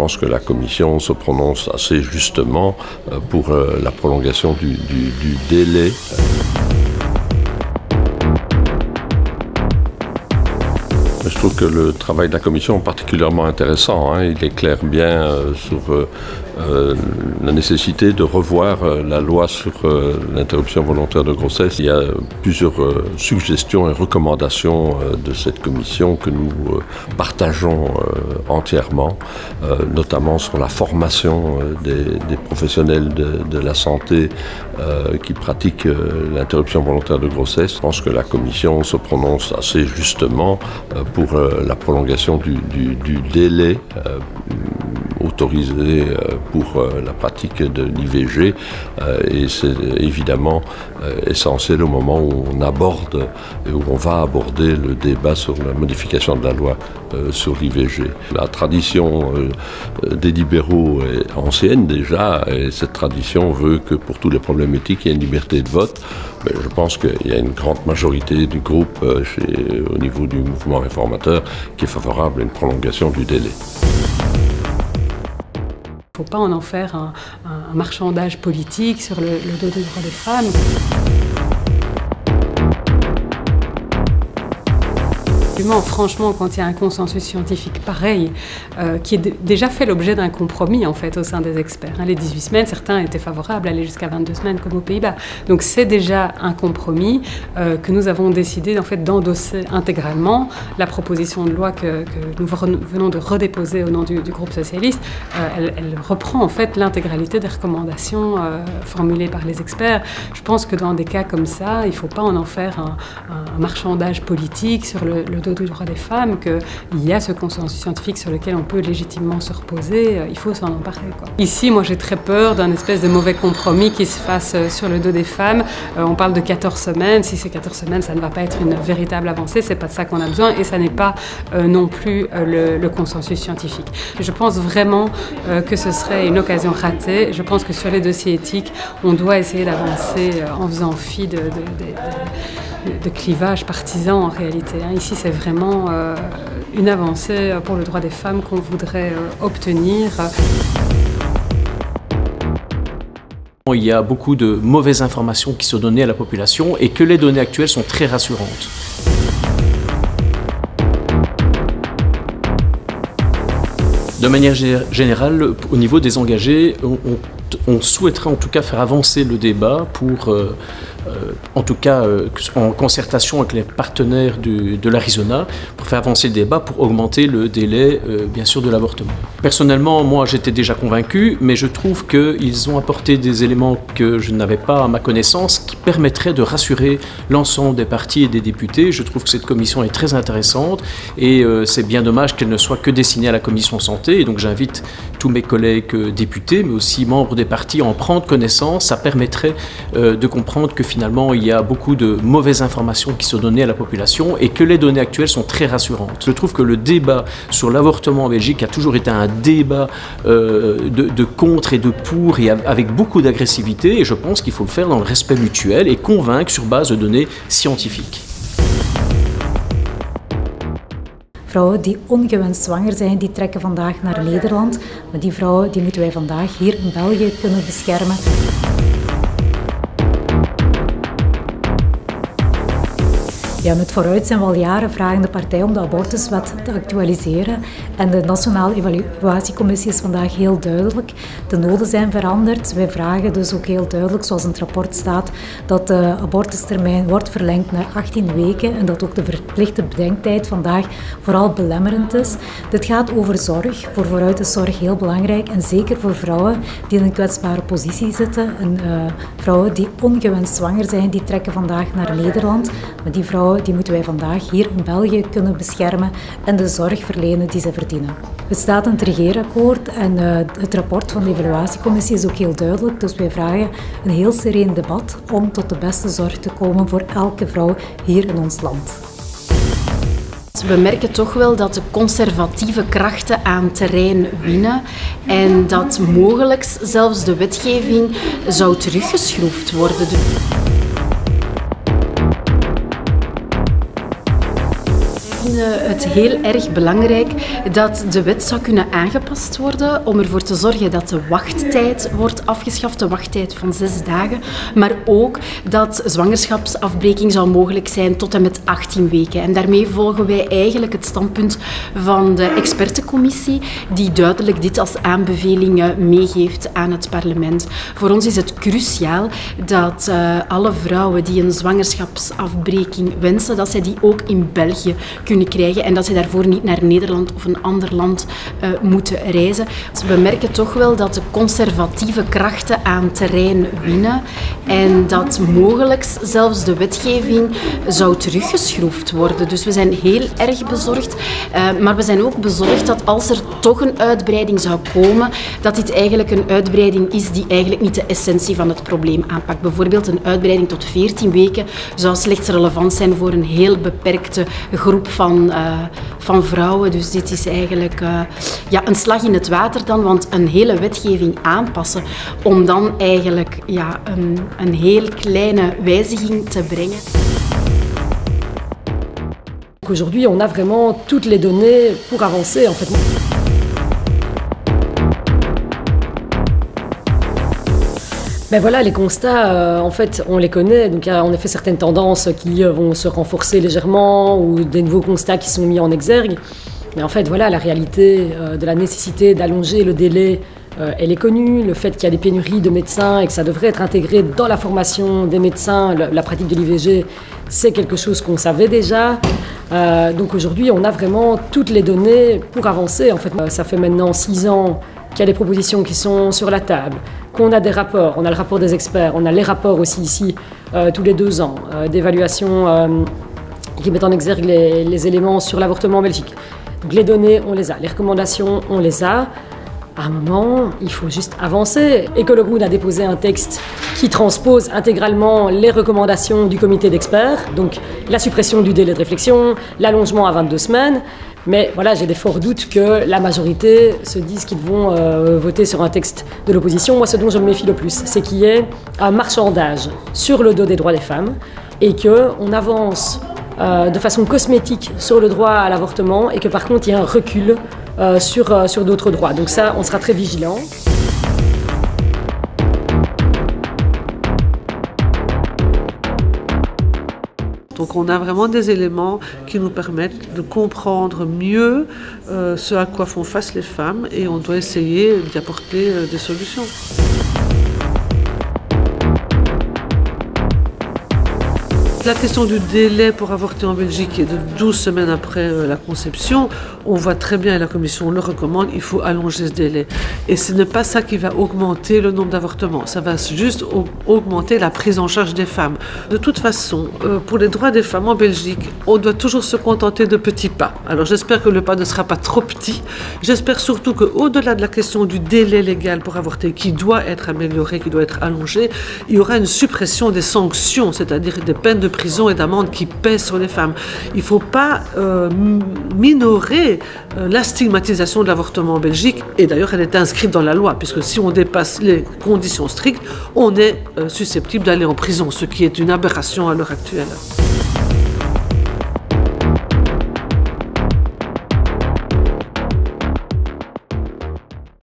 Je pense que la Commission se prononce assez justement pour la prolongation du délai. Je trouve que le travail de la Commission est particulièrement intéressant. Il éclaire bien sur la nécessité de revoir la loi sur l'interruption volontaire de grossesse. Il y a plusieurs suggestions et recommandations de cette Commission que nous partageons entièrement, notamment sur la formation des professionnels de la santé qui pratiquent l'interruption volontaire de grossesse. Je pense que la Commission se prononce assez justement pour la prolongation du délai autorisé pour la pratique de l'IVG et c'est évidemment essentiel au moment où on aborde et où on va aborder le débat sur la modification de la loi sur l'IVG. La tradition des libéraux est ancienne déjà et cette tradition veut que pour tous les problèmes éthiques, il y ait une liberté de vote. Mais je pense qu'il y a une grande majorité du groupe au niveau du mouvement réformateur qui est favorable à une prolongation du délai. Il ne faut pas en faire un marchandage politique sur le dos des droits des femmes. Franchement, quand il y a un consensus scientifique pareil, qui est déjà fait l'objet d'un compromis en fait au sein des experts. Les 18 semaines, certains étaient favorables à aller jusqu'à 22 semaines comme aux Pays-Bas. Donc c'est déjà un compromis que nous avons décidé en fait d'endosser intégralement. La proposition de loi que nous venons de redéposer au nom du groupe socialiste, elle reprend en fait l'intégralité des recommandations formulées par les experts. Je pense que dans des cas comme ça, il ne faut pas en faire un marchandage politique sur le dos du droit des femmes, qu'il y a ce consensus scientifique sur lequel on peut légitimement se reposer, il faut s'en emparer. Ici, moi j'ai très peur d'un espèce de mauvais compromis qui se fasse sur le dos des femmes. On parle de 14 semaines, si c'est 14 semaines, ça ne va pas être une véritable avancée, c'est pas de ça qu'on a besoin et ça n'est pas non plus le consensus scientifique. Je pense vraiment que ce serait une occasion ratée. Je pense que sur les dossiers éthiques, on doit essayer d'avancer en faisant fi de clivage partisan en réalité. Ici, c'est vraiment une avancée pour le droit des femmes qu'on voudrait obtenir. Il y a beaucoup de mauvaises informations qui sont données à la population et que les données actuelles sont très rassurantes. De manière générale, au niveau des engagés, on souhaiterait en tout cas faire avancer le débat pour, en tout cas en concertation avec les partenaires de l'Arizona, pour faire avancer le débat, pour augmenter le délai, bien sûr, de l'avortement. Personnellement, moi, j'étais déjà convaincu, mais je trouve qu'ils ont apporté des éléments que je n'avais pas à ma connaissance, qui permettraient de rassurer l'ensemble des partis et des députés. Je trouve que cette commission est très intéressante et c'est bien dommage qu'elle ne soit que destinée à la commission santé. Et donc j'invite tous mes collègues députés, mais aussi membres des partis à en prendre connaissance. Ça permettrait de comprendre que finalement il y a beaucoup de mauvaises informations qui sont données à la population et que les données actuelles sont très rassurantes. Je trouve que le débat sur l'avortement en Belgique a toujours été un débat de contre et de pour et avec beaucoup d'agressivité et je pense qu'il faut le faire dans le respect mutuel et convaincre sur base de données scientifiques. Vrouwen die ongewenst zwanger zijn, die trekken vandaag naar Nederland. Maar die vrouwen die moeten wij vandaag hier in België kunnen beschermen. Ja, met vooruit zijn we al jaren vragende partij om de abortuswet te actualiseren. En de Nationale Evaluatiecommissie is vandaag heel duidelijk. De noden zijn veranderd. Wij vragen dus ook heel duidelijk, zoals in het rapport staat, dat de abortustermijn wordt verlengd naar 18 weken. En dat ook de verplichte bedenktijd vandaag vooral belemmerend is. Dit gaat over zorg. Voor vooruit is zorg heel belangrijk. En zeker voor vrouwen die in een kwetsbare positie zitten. En vrouwen die ongewenst zwanger zijn, die trekken vandaag naar Nederland. Maar die vrouwen die moeten wij vandaag hier in België kunnen beschermen en de zorg verlenen die ze verdienen. Het staat in het regeerakkoord en het rapport van de evaluatiecommissie is ook heel duidelijk. Dus wij vragen een heel sereen debat om tot de beste zorg te komen voor elke vrouw hier in ons land. We merken toch wel dat de conservatieve krachten aan terrein winnen en dat mogelijk zelfs de wetgeving zou teruggeschroefd worden. vinden het heel erg belangrijk dat de wet zou kunnen aangepast worden om ervoor te zorgen dat de wachttijd wordt afgeschaft, de wachttijd van 6 dagen, maar ook dat zwangerschapsafbreking zou mogelijk zijn tot en met 18 weken. En daarmee volgen wij eigenlijk het standpunt van de expertencommissie die duidelijk dit als aanbevelingen meegeeft aan het parlement. Voor ons is het cruciaal dat alle vrouwen die een zwangerschapsafbreking wensen, dat zij die ook in België kunnen krijgen en dat zij daarvoor niet naar Nederland of een ander land moeten reizen. We merken toch wel dat de conservatieve krachten aan terrein winnen en dat mogelijk zelfs de wetgeving zou teruggeschroefd worden. Dus we zijn heel erg bezorgd, maar we zijn ook bezorgd dat als er toch een uitbreiding zou komen, dat dit eigenlijk een uitbreiding is die eigenlijk niet de essentie van het probleem aanpakt. Bijvoorbeeld een uitbreiding tot 14 weken zou slechts relevant zijn voor een heel beperkte groep van vrouwen. Dus dit is eigenlijk een slag in het water dan, want een hele wetgeving aanpassen om dan eigenlijk een heel kleine wijziging te brengen. Aujourd'hui, on a vraiment toutes les données pour avancer en fait. Ben voilà, les constats, en fait, on les connaît. Donc il y a en effet certaines tendances qui vont se renforcer légèrement ou des nouveaux constats qui sont mis en exergue. Mais en fait, voilà, la réalité de la nécessité d'allonger le délai, elle est connue. Le fait qu'il y a des pénuries de médecins et que ça devrait être intégré dans la formation des médecins, la pratique de l'IVG, c'est quelque chose qu'on savait déjà. Donc aujourd'hui, on a vraiment toutes les données pour avancer. En fait, ça fait maintenant 6 ans qu'il y a des propositions qui sont sur la table, qu'on a des rapports, on a le rapport des experts, on a les rapports aussi ici tous les 2 ans, d'évaluation qui mettent en exergue les éléments sur l'avortement en Belgique. Donc les données, on les a, les recommandations, on les a. À un moment, il faut juste avancer. Ecologroen a déposé un texte qui transpose intégralement les recommandations du comité d'experts, donc la suppression du délai de réflexion, l'allongement à 22 semaines. Mais voilà, j'ai des forts doutes que la majorité se dise qu'ils vont voter sur un texte de l'opposition. Moi, ce dont je me méfie le plus, c'est qu'il y ait un marchandage sur le dos des droits des femmes et qu'on avance de façon cosmétique sur le droit à l'avortement et que par contre, il y a un recul sur d'autres droits. Donc ça, on sera très vigilants. Donc on a vraiment des éléments qui nous permettent de comprendre mieux ce à quoi font face les femmes et on doit essayer d'y apporter des solutions. La question du délai pour avorter en Belgique est de 12 semaines après la conception. On voit très bien, et la Commission le recommande, il faut allonger ce délai. Et ce n'est pas ça qui va augmenter le nombre d'avortements, ça va juste augmenter la prise en charge des femmes. De toute façon, pour les droits des femmes en Belgique, on doit toujours se contenter de petits pas. Alors j'espère que le pas ne sera pas trop petit. J'espère surtout qu'au-delà de la question du délai légal pour avorter, qui doit être amélioré, qui doit être allongé, il y aura une suppression des sanctions, c'est-à-dire des peines de prison et d'amende qui pèsent sur les femmes. Il ne faut pas minorer la stigmatisation de l'avortement en Belgique, et d'ailleurs elle est inscrite dans la loi, puisque si on dépasse les conditions strictes, on est susceptible d'aller en prison, ce qui est une aberration à l'heure actuelle.